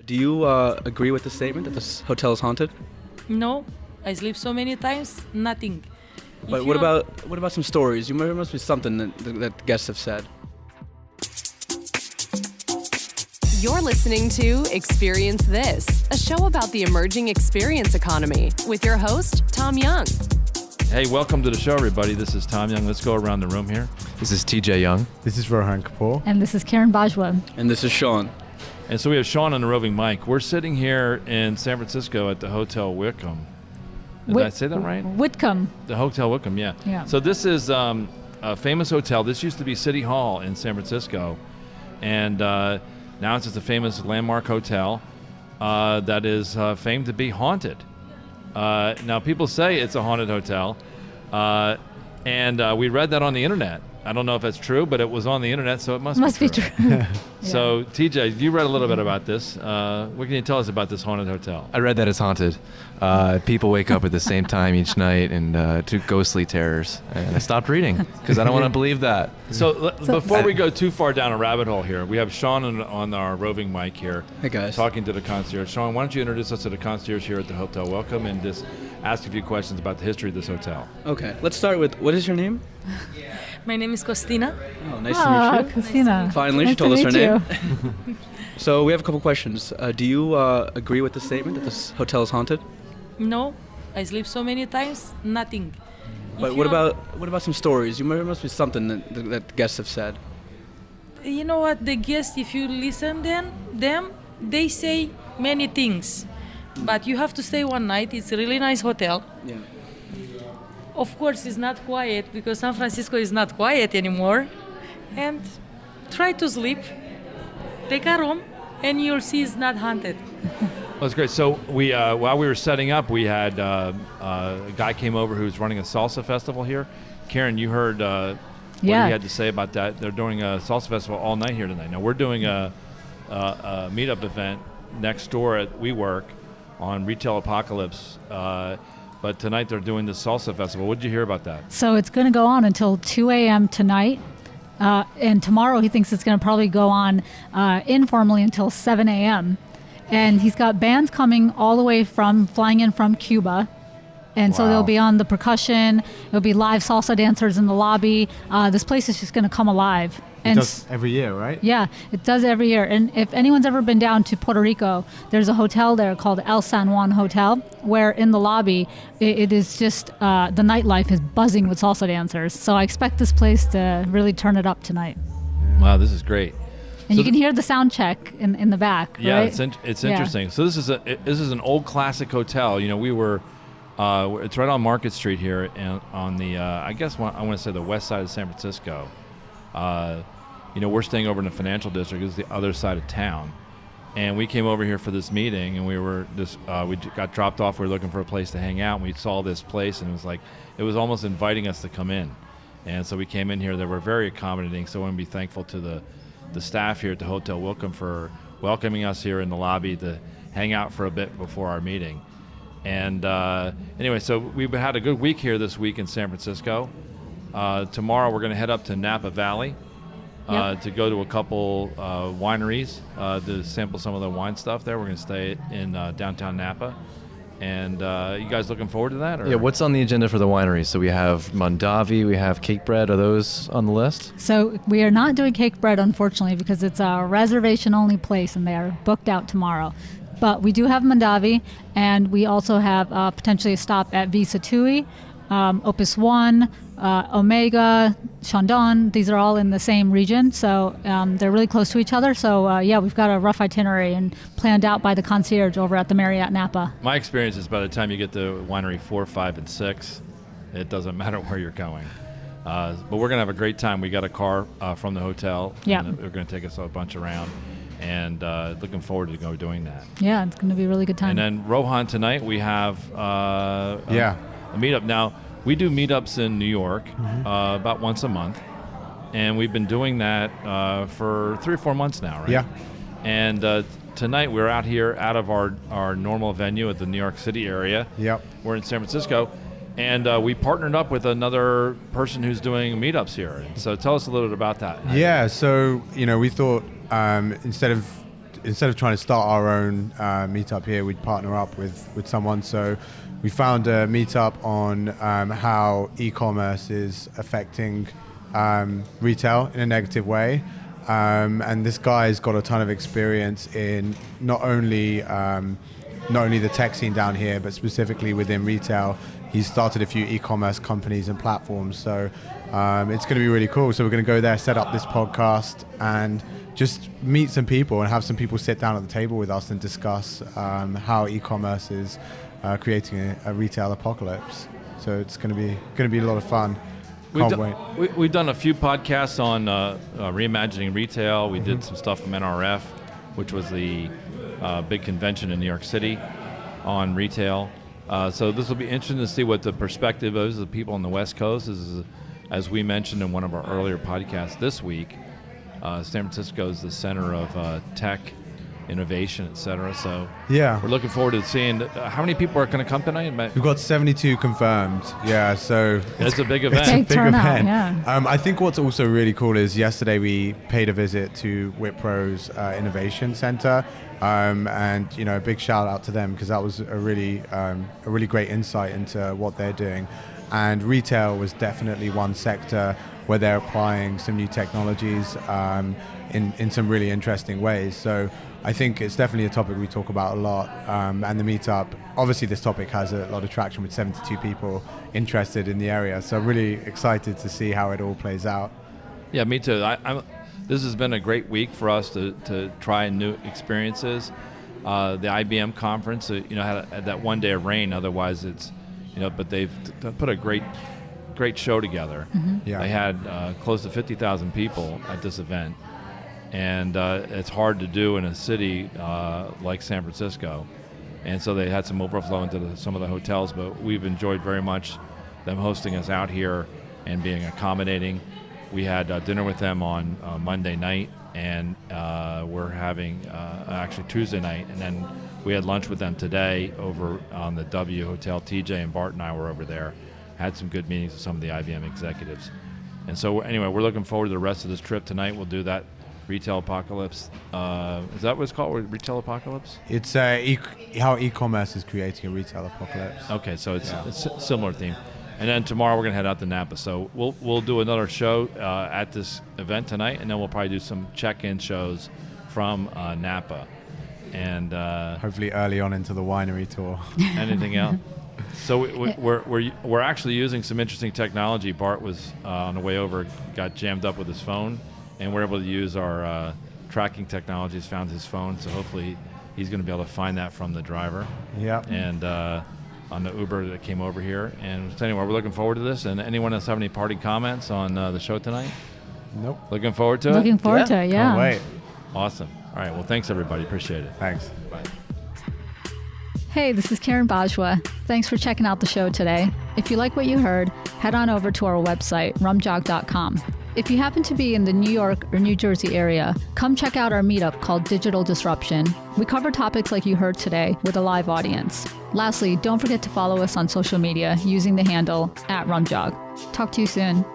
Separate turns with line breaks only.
Do you agree with the statement that this hotel is haunted?
No, I sleep so many times, nothing.
But
If
what
you are-
about some stories? There must be something that guests have said.
You're listening to Experience This, a show about the emerging experience economy with your host, Tom Young.
Hey, welcome to the show, everybody. This is Tom Young. Let's go around the room here.
This is TJ Young.
This is Rohan Kapoor.
And this is Karen Bajwa.
And this is Sean.
And so we have Sean on the roving mic. We're sitting here in San Francisco at the Hotel Whitcomb. Did I say that right?
Whitcomb.
The Hotel Whitcomb, yeah.
Yeah.
So this is a famous hotel. This used to be City Hall in San Francisco. And now it's just a famous landmark hotel that is famed to be haunted. Now, people say it's a haunted hotel. And we read that on the internet. I don't know if that's true, but it was on the internet, so it must be true. So, TJ, you read a little bit about this. What can you tell us about this haunted hotel?
I read that it's haunted. People wake up at the same time each night and do ghostly terrors. And I stopped reading because I don't want to believe that.
So before we go too far down a rabbit hole here, we have Sean on our roving mic here.
Hey, guys.
Talking to the concierge. Sean, why don't you introduce us to the concierge here at the Hotel Welcome and just ask a few questions about the history of this hotel.
Okay, let's start with, what is your name?
My name is Costina.
Oh, nice to meet you.
Christina.
Finally, she
Nice
told us
to
her
meet
name. So we have a couple questions. Do you agree with the statement that this hotel is haunted?
No, I sleep so many times, nothing.
But
If
what
you are-
about some stories? There must be something that guests have said.
You know what, the guests, if you listen them, they say many things. But you have to stay one night. It's a really nice hotel.
Yeah.
Of course, it's not quiet because San Francisco is not quiet anymore. And try to sleep, take a room, and you'll see it's not haunted.
Well, that's great. So we, while we were setting up, we had a guy came over who's running a salsa festival here. Karen, you heard what he had to say about that. They're doing a salsa festival all night here tonight. Now, we're doing a meetup event next door at WeWork on Retail Apocalypse. But tonight they're doing the salsa festival. What did you hear about that?
So it's going to go on until 2 a.m. tonight. And tomorrow he thinks it's going to probably go on informally until 7 a.m. And he's got bands coming all the way flying in from Cuba. And so they'll be on the percussion. There'll be live salsa dancers in the lobby. This place is just going to come alive.
It does every year, right?
Yeah, it does every year. And if anyone's ever been down to Puerto Rico, there's a hotel there called El San Juan Hotel, where in the lobby, it is just, the nightlife is buzzing with salsa dancers. So I expect this place to really turn it up tonight.
Wow, this is great.
And
So
you can hear the sound check in the back,
Yeah,
right?
it's
Yeah.
interesting. So this is an old classic hotel. You know, we were it's right on Market Street here, and on the I guess I want to say the west side of San Francisco. You know, we're staying over in the financial district. It's the other side of town, and we came over here for this meeting, and we were just we got dropped off. We were looking for a place to hang out, and we saw this place, and it was almost inviting us to come in, and so we came in here. They were very accommodating. So I want to be thankful to the staff here at the Hotel Welcome for welcoming us here in the lobby to hang out for a bit before our meeting. And anyway, so we've had a good week here this week in San Francisco. Tomorrow we're going to head up to Napa Valley to go to a couple wineries to sample some of the wine stuff there. We're going to stay in downtown Napa. And you guys looking forward to that? Or?
Yeah, what's on the agenda for the wineries? So we have Mondavi, we have Cake Bread. Are those on the list?
So we are not doing Cake Bread, unfortunately, because it's a reservation-only place, and they are booked out tomorrow. But we do have Mondavi, and we also have potentially a stop at Visa Tui, Opus One, Omega, Shandong. These are all in the same region, so they're really close to each other. So yeah, we've got a rough itinerary and planned out by the concierge over at the Marriott Napa.
My experience is by the time you get to winery 4, 5, and 6, it doesn't matter where you're going. But we're going to have a great time. We got a car from the hotel.
Yeah.
And they're going to take us a bunch around. And looking forward to go doing that.
Yeah, it's going to be a really good time.
And then Rohan, tonight we have a meetup. Now, we do meetups in New York about once a month. And we've been doing that for 3 or 4 months now, right?
Yeah.
And tonight we're out here out of our normal venue at the New York City area.
Yep.
We're in San Francisco. And we partnered up with another person who's doing meetups here. So tell us a little bit about that.
Yeah, so, we thought instead of instead of trying to start our own meetup here, we'd partner up with someone. So we found a meetup on how e-commerce is affecting retail in a negative way. And this guy's got a ton of experience in not only the tech scene down here, but specifically within retail. He's started a few e-commerce companies and platforms. So it's going to be really cool. So we're going to go there, set up this podcast, and just meet some people and have some people sit down at the table with us and discuss how e-commerce is creating a retail apocalypse. So it's going to be a lot of fun. Can't wait.
We've done a few podcasts on reimagining retail. We did some stuff from NRF, which was the big convention in New York City on retail. So this will be interesting to see what the perspective is of the people on the West Coast. As we mentioned in one of our earlier podcasts this week, San Francisco is the center of tech, innovation, etc. So
yeah,
we're looking forward to seeing how many people are going to come tonight.
We've got 72 confirmed. Yeah, so
it's a big event.
It's a big turnout, yeah.
I think what's also really cool is yesterday we paid a visit to Wipro's Innovation Center, and a big shout out to them because that was a really great insight into what they're doing. And retail was definitely one sector where they're applying some new technologies in some really interesting ways. So I think it's definitely a topic we talk about a lot. And the meetup, obviously this topic has a lot of traction with 72 people interested in the area. So I'm really excited to see how it all plays out.
Yeah, me too. This has been a great week for us to try new experiences. The IBM conference, had that one day of rain. Otherwise, it's, but they've put a great show together.
Mm-hmm.
Yeah.
They had close to 50,000 people at this event, and it's hard to do in a city like San Francisco. And so they had some overflow into some of the hotels, but we've enjoyed very much them hosting us out here and being accommodating. We had dinner with them on Monday night, and we're having actually Tuesday night, and then we had lunch with them today over on the W Hotel. TJ and Bart and I were over there, had some good meetings with some of the IBM executives. And so anyway, we're looking forward to the rest of this trip tonight. We'll do that retail apocalypse. Is that what it's called, retail apocalypse?
It's how e-commerce is creating a retail apocalypse.
Okay, so it's a similar theme. And then tomorrow we're going to head out to Napa. So we'll do another show at this event tonight, and then we'll probably do some check-in shows from Napa. And
hopefully early on into the winery tour.
Anything else? So we're actually using some interesting technology. Bart was on the way over, got jammed up with his phone, and we're able to use our tracking technologies, found his phone, so hopefully he's going to be able to find that from the driver.
Yeah.
And on the Uber that came over here. And so anyway, we're looking forward to this. And anyone else have any parting comments on the show tonight?
Nope.
Looking forward to it?
Looking forward to it, yeah.
Can't wait.
Awesome. All right, well, thanks, everybody. Appreciate it.
Thanks.
Bye.
Hey, this is Karen Bajwa. Thanks for checking out the show today. If you like what you heard, head on over to our website, rumjog.com. If you happen to be in the New York or New Jersey area, come check out our meetup called Digital Disruption. We cover topics like you heard today with a live audience. Lastly, don't forget to follow us on social media using the handle @Rumjog. Talk to you soon.